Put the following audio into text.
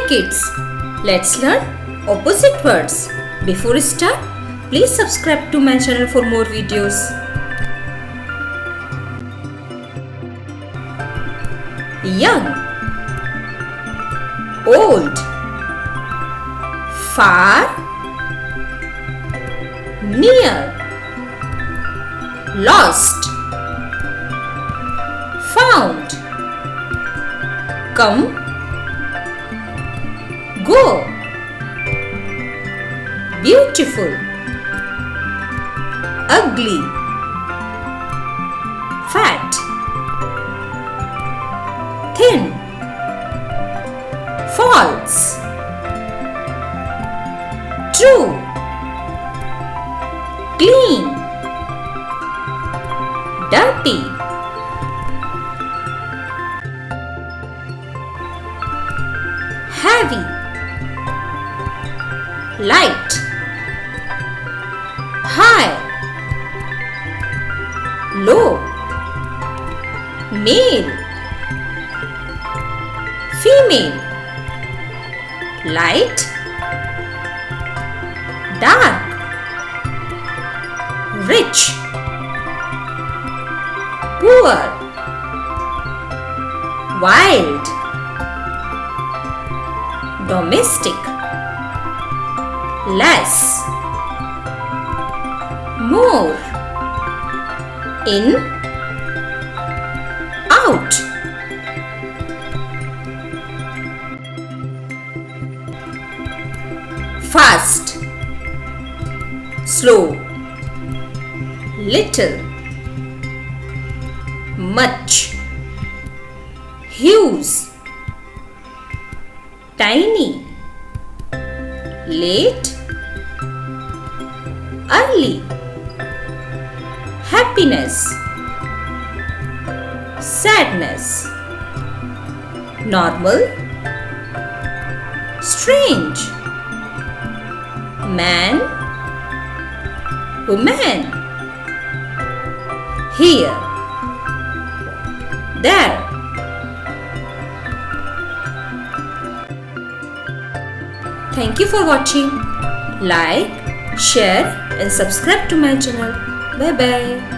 Hi kids, let's learn opposite words. Before we start, please subscribe to my channel for more videos. Young, old, far, near, lost, found, come, go, beautiful, ugly, fat, thin, false, true, clean, dirty, heavy, light, high, low, male, female, light, dark, rich, poor, wild, domestic, less, more, in, out, fast, slow, little, much, huge, tiny, late, early, happiness, sadness, normal, strange, man, woman, here, there. Thank you for watching. Like, share and subscribe to my channel. Bye bye.